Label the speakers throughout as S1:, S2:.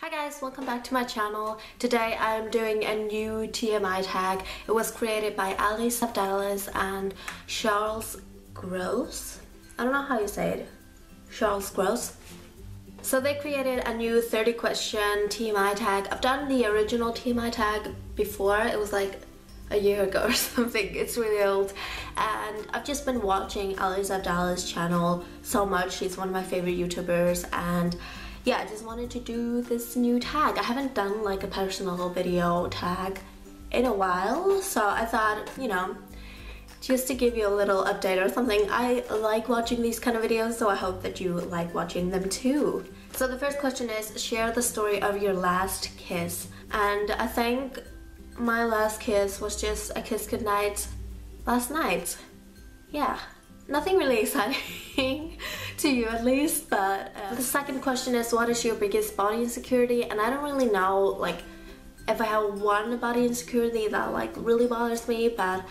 S1: Hi guys, welcome back to my channel. Today I'm doing a new TMI tag. It was created by Alice of Dallas and Charles Gross. I don't know how you say it. Charles Gross. So they created a new 30 question TMI tag. I've done the original TMI tag before. It was like a year ago or something. It's really old. And I've just been watching Alice of Dallas channel so much. She's one of my favorite YouTubers, and yeah, I just wanted to do this new tag. I haven't done like a personal video tag in a while, so I thought, you know, just to give you a little update or something. I like watching these kind of videos, so I hope that you like watching them too. So the first question is, share the story of your last kiss. And I think my last kiss was just a kiss goodnight last night. Yeah. Nothing really exciting to you at least, but the second question is, what is your biggest body insecurity? And I don't really know like if I have one body insecurity that like really bothers me, but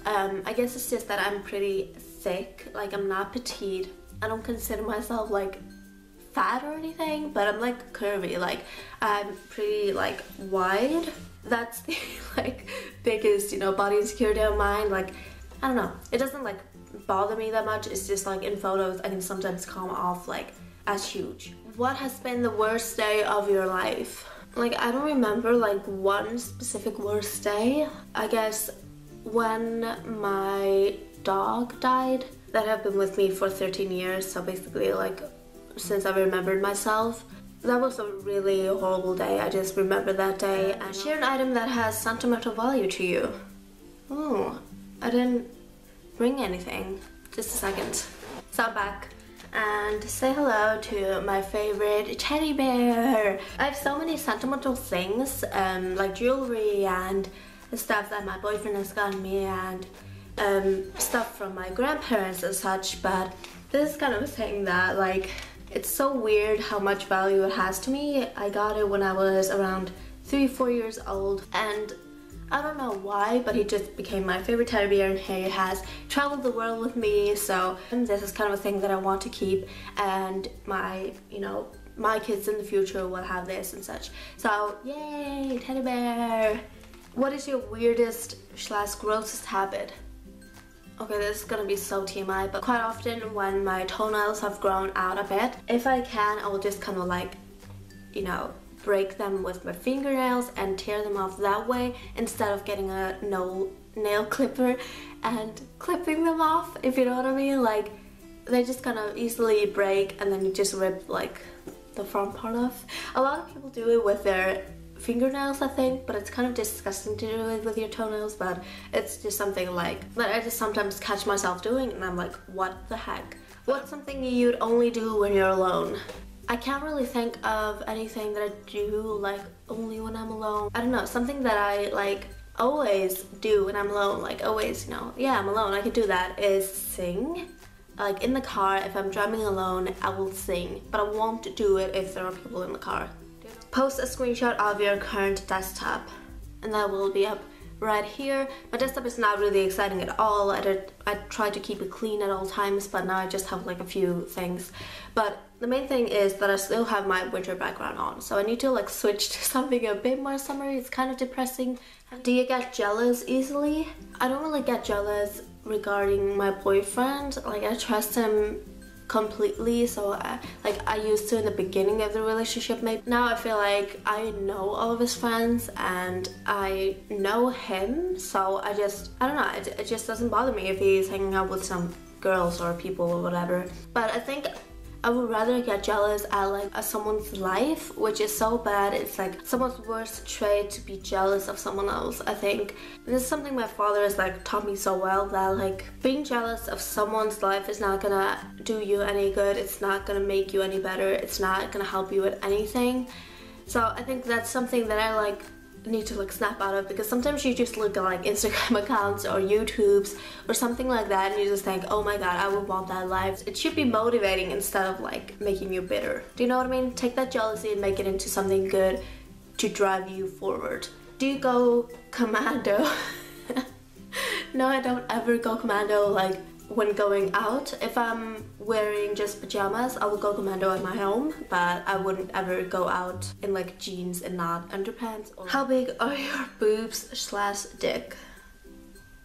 S1: I guess it's just that I'm pretty thick. Like, I'm not petite. I don't consider myself like fat or anything, but I'm like curvy. Like, I'm pretty like wide. That's the like biggest, you know, body insecurity of mine. Like, I don't know, it doesn't like bother me that much. It's just like in photos I can sometimes come off like as huge. What has been the worst day of your life? Like, I don't remember like one specific worst day. I guess when my dog died, that have been with me for 13 years, so basically like since I remembered myself. That was a really horrible day. I just remember that day. And share an item that has sentimental value to you. Oh, I didn't bring anything. Just a second. So I'm back and say hello to my favorite teddy bear. I have so many sentimental things, like jewelry and stuff that my boyfriend has gotten me, and stuff from my grandparents and such, but this is kind of a thing that like, it's so weird how much value it has to me. I got it when I was around 3-4 years old, and I don't know why, but he just became my favorite teddy bear, and he has traveled the world with me. So this is kind of a thing that I want to keep, and my, you know, my kids in the future will have this and such. So yay, teddy bear. What is your weirdest / grossest habit? Okay, this is gonna be so TMI, but quite often when my toenails have grown out a bit, if I can, I will just kind of like, you know, break them with my fingernails and tear them off that way, instead of getting a nail clipper and clipping them off, if you know what I mean. Like, they just kind of easily break, and then you just rip like the front part off. A lot of people do it with their fingernails, I think, but it's kind of disgusting to do it with your toenails. But it's just something like that I just sometimes catch myself doing, and I'm like, what the heck? What's something you'd only do when you're alone? I can't really think of anything that I do like only when I'm alone. I don't know, something that I like always do when I'm alone, like always, you know, yeah, I'm alone, I can do that, is sing. Like in the car, if I'm driving alone, I will sing, but I won't do it if there are people in the car. Post a screenshot of your current desktop, and that will be up right here. My desktop is not really exciting at all. I try to keep it clean at all times, but now I just have like a few things. But the main thing is that I still have my winter background on, so I need to like switch to something a bit more summery. It's kind of depressing. Do you get jealous easily? I don't really get jealous regarding my boyfriend. Like, I trust him completely, so I used to in the beginning of the relationship. Maybe now I feel like I know all of his friends and I know him, so I don't know, it just doesn't bother me if he's hanging out with some girls or people or whatever. But I think I would rather get jealous at like someone's life, which is so bad. It's like someone's worst trait to be jealous of someone else, I think. And this is something my father has like taught me so well, that like being jealous of someone's life is not gonna do you any good. It's not gonna make you any better. It's not gonna help you with anything. So I think that's something that I like need to like snap out of, because sometimes you just look at like Instagram accounts or YouTubes or something like that, and you just think, oh my god, I would want that life. It should be motivating instead of like making you bitter. Do you know what I mean? Take that jealousy and make it into something good to drive you forward. Do you go commando? No, I don't ever go commando. Like, when going out. If I'm wearing just pajamas, I would go commando at my home, but I wouldn't ever go out in like jeans and not underpants. How big are your boobs / dick?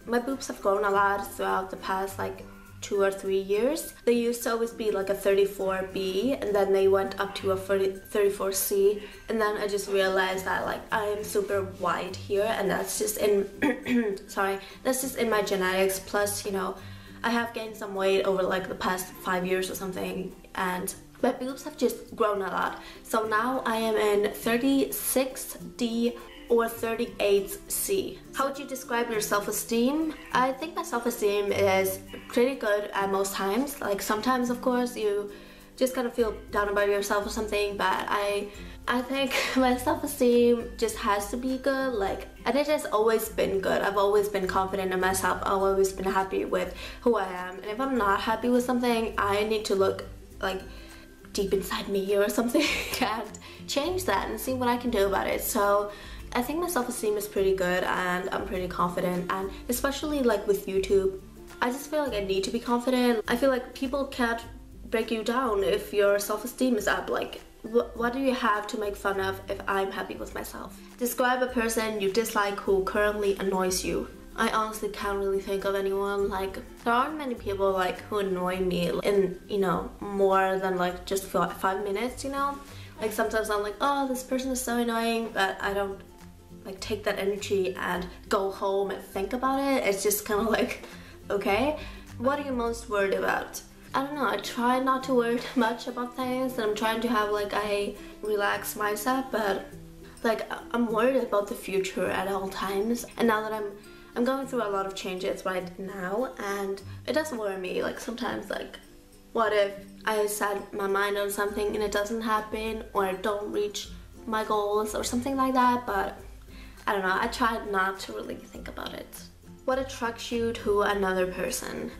S1: My boobs have grown a lot throughout the past like 2 or 3 years. They used to always be like a 34B, and then they went up to a 34C, and then I just realized that like I am super wide here, and that's just in sorry, that's just in my genetics. Plus, you know, I have gained some weight over like the past 5 years or something, and my boobs have just grown a lot. So now I am in 36D or 38C. How would you describe your self-esteem? I think my self-esteem is pretty good at most times. Like sometimes, of course, you just kind of feel down about yourself or something, but I think my self-esteem just has to be good. Like, and it has always been good. I've always been confident in myself. I've always been happy with who I am. And if I'm not happy with something, I need to look like deep inside me or something and change that and see what I can do about it. So I think my self-esteem is pretty good, and I'm pretty confident, and especially like with YouTube, I just feel like I need to be confident. I feel like people can't break you down if your self-esteem is up. Like, what do you have to make fun of if I'm happy with myself? Describe a person you dislike who currently annoys you. I honestly can't really think of anyone. Like, there aren't many people like who annoy me in, you know, more than like just 5 minutes, you know? Like sometimes I'm like, oh, this person is so annoying, but I don't like take that energy and go home and think about it. It's just kind of like, okay. What are you most worried about? I don't know, I try not to worry too much about things, and I'm trying to have like a relaxed mindset, but like I'm worried about the future at all times. And now that I'm going through a lot of changes right now, and it does worry me. Like sometimes, like, what if I set my mind on something and it doesn't happen, or I don't reach my goals or something like that? But I don't know, I try not to really think about it. What attracts you to another person?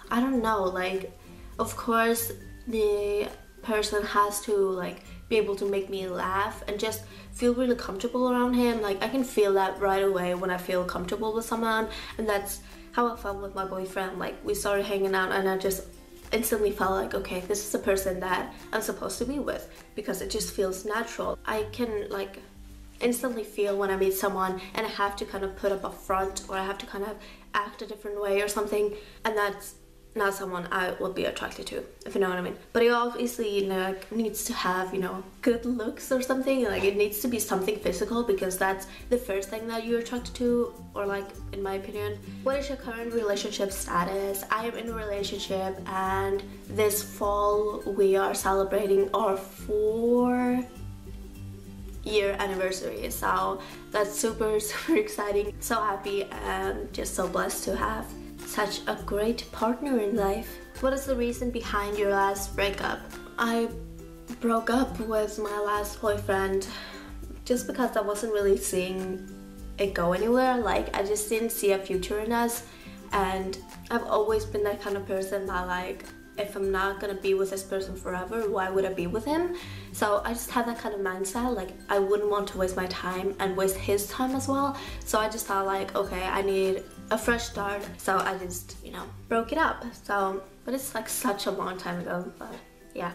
S1: I don't know, like, of course the person has to like be able to make me laugh and just feel really comfortable around him. Like, I can feel that right away when I feel comfortable with someone, and that's how I felt with my boyfriend. Like, we started hanging out and I just instantly felt like, okay, this is the person that I'm supposed to be with, because it just feels natural. I can like instantly feel when I meet someone and I have to kind of put up a front, or I have to kind of act a different way or something, and that's not someone I would be attracted to, if you know what I mean. But he obviously, you know, like, needs to have, you know, good looks or something. Like, it needs to be something physical, because that's the first thing that you're attracted to, or like, in my opinion. What is your current relationship status? I am in a relationship, and this fall we are celebrating our 4-year anniversary, so that's super exciting. So happy and just so blessed to have such a great partner in life. What is the reason behind your last breakup? I broke up with my last boyfriend just because I wasn't really seeing it go anywhere. Like, I just didn't see a future in us, and I've always been that kind of person that, like, if I'm not gonna be with this person forever, why would I be with him? So I just had that kind of mindset. Like, I wouldn't want to waste my time and waste his time as well. So I just thought like, okay, I need a fresh start. So I just, you know, broke it up. So, but it's like such a long time ago, but yeah.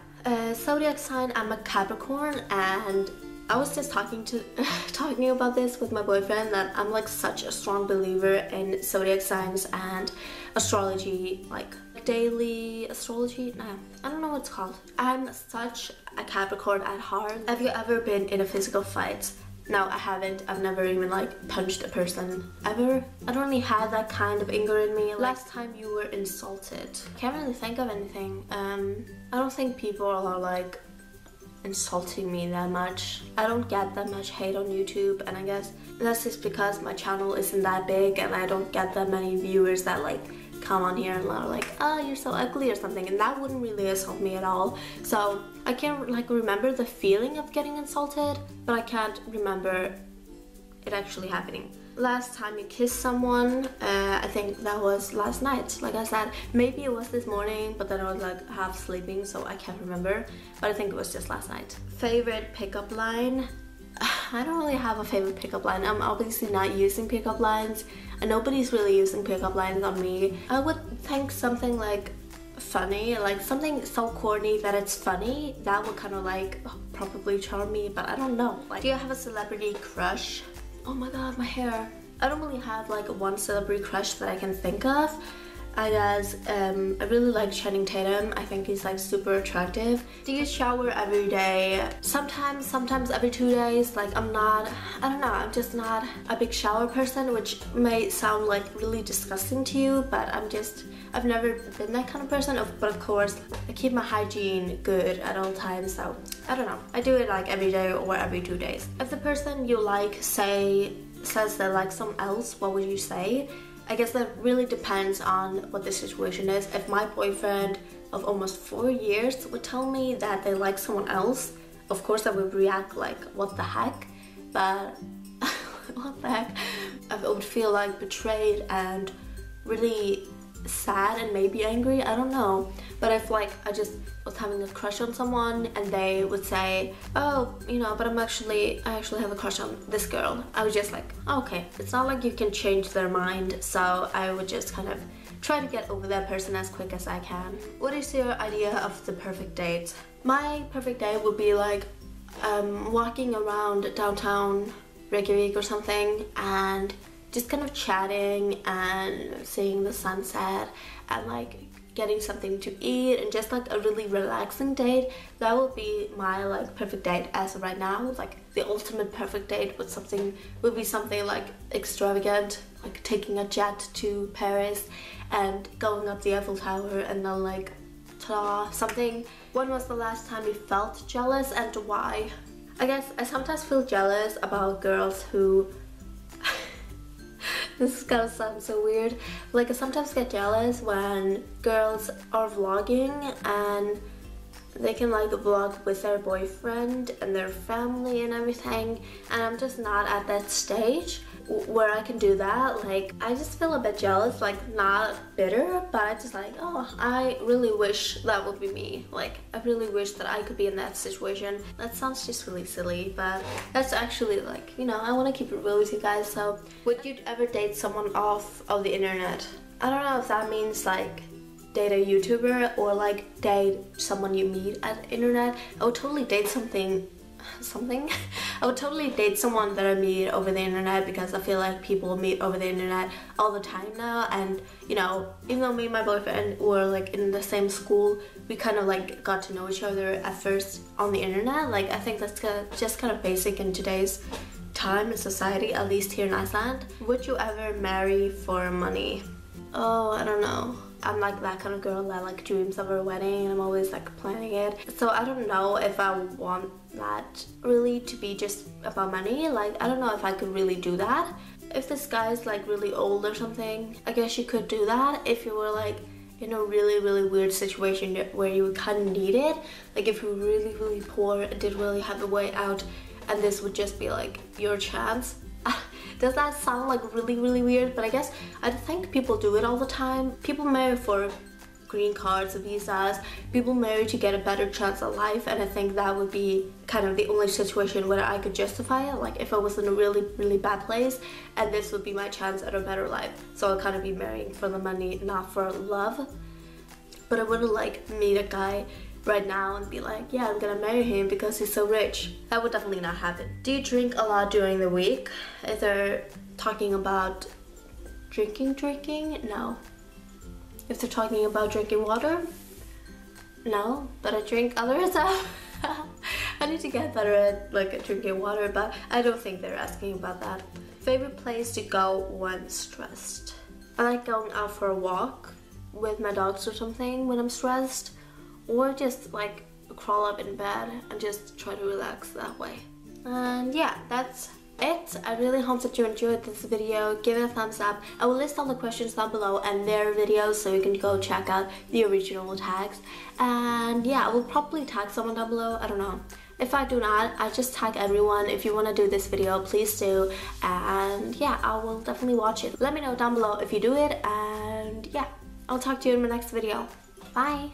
S1: Zodiac sign, I'm a Capricorn, and I was just talking about this with my boyfriend, that I'm like such a strong believer in zodiac signs and astrology, like daily astrology. No, I don't know what it's called. I'm such a Capricorn at heart. Have you ever been in a physical fight? No, I haven't. I've never even like punched a person ever. I don't really have that kind of anger in me. Last time you were insulted? Can't really think of anything. I don't think people are like insulting me that much. I don't get that much hate on YouTube, and I guess that's just because my channel isn't that big and I don't get that many viewers that like come on here and are like, oh, you're so ugly or something, and that wouldn't really insult me at all. So I can't like remember the feeling of getting insulted, but I can't remember it actually happening. Last time you kissed someone, I think that was last night. Like I said, maybe it was this morning, but then I was like half sleeping, so I can't remember, but I think it was just last night. Favorite pickup line? I don't really have a favorite pickup line. I'm obviously not using pickup lines, and nobody's really using pickup lines on me. I would think something like funny, like something so corny that it's funny, that would kind of like probably charm me, but I don't know. Like, do you have a celebrity crush? Oh my god, my hair. I don't really have like one celebrity crush that I can think of. I guess I really like Channing Tatum. I think he's like super attractive. Do you shower every day? Sometimes every 2 days. Like, I don't know, I'm just not a big shower person, which may sound like really disgusting to you, but I've never been that kind of person. But of course, I keep my hygiene good at all times, so I don't know. I do it like every day or every 2 days. If the person you like says they like someone else, what would you say? I guess that really depends on what the situation is. If my boyfriend of almost 4 years would tell me that they like someone else, of course I would react like, what the heck? But what the heck? I would feel like betrayed and really sad and maybe angry, I don't know. But if like I just was having a crush on someone and they would say, oh, you know, but I actually have a crush on this girl, I was just like, okay, it's not like you can change their mind, so I would just kind of try to get over that person as quick as I can. What is your idea of the perfect date? My perfect date would be like walking around downtown Reykjavik or something and just kind of chatting and seeing the sunset and like getting something to eat and just like a really relaxing date. That would be my like perfect date as of right now. Like the ultimate perfect date would be something like extravagant, like taking a jet to Paris and going up the Eiffel Tower and then like ta-da, something. When was the last time you felt jealous and why? I guess I sometimes feel jealous about girls who this is gonna sound so weird. Like, I sometimes get jealous when girls are vlogging and they can like vlog with their boyfriend and their family and everything, and I'm just not at that stage where I can do that. Like, I just feel a bit jealous, like not bitter, but I just like, oh, I really wish that would be me. Like, I really wish that I could be in that situation. That sounds just really silly, but that's actually like, you know, I want to keep it real with you guys. So would you ever date someone off of the internet? I don't know if that means like date a YouTuber or like date someone you meet at the internet. I would totally date I would totally date someone that I meet over the internet, because I feel like people meet over the internet all the time now, and you know, even though me and my boyfriend were like in the same school, we kind of like got to know each other at first on the internet. Like, I think that's just kind of basic in today's time and society, at least here in Iceland. Would you ever marry for money? Oh, I don't know. I'm like that kind of girl that like dreams of her wedding and I'm always like planning it. So I don't know if I want that really to be just about money. Like, I don't know if I could really do that. If this guy's like really old or something, I guess you could do that if you were like in a really weird situation where you would kind of need it. Like, if you were really poor and didn't really have a way out, and this would just be like your chance. Does that sound like really weird? But I guess I think people do it all the time. People marry for green cards, visas. People marry to get a better chance at life, and I think that would be kind of the only situation where I could justify it. Like, if I was in a really bad place and this would be my chance at a better life. So I'll kind of be marrying for the money, not for love. But I wouldn't like meet a guy right now and be like, yeah, I'm gonna marry him because he's so rich. That would definitely not happen. Do you drink a lot during the week? If they're talking about drinking? No. If they're talking about drinking water? No, but I drink other stuff. I need to get better at like drinking water, but I don't think they're asking about that. Favorite place to go when stressed? I like going out for a walk with my dogs or something when I'm stressed, or just like crawl up in bed and just try to relax that way. And yeah, that's it. I really hope that you enjoyed this video. Give it a thumbs up. I will list all the questions down below and their videos, so you can go check out the original tags. And yeah, I will probably tag someone down below. I don't know. If I do not, I just tag everyone. If you want to do this video, please do. And yeah, I will definitely watch it. Let me know down below if you do it. And yeah, I'll talk to you in my next video. Bye!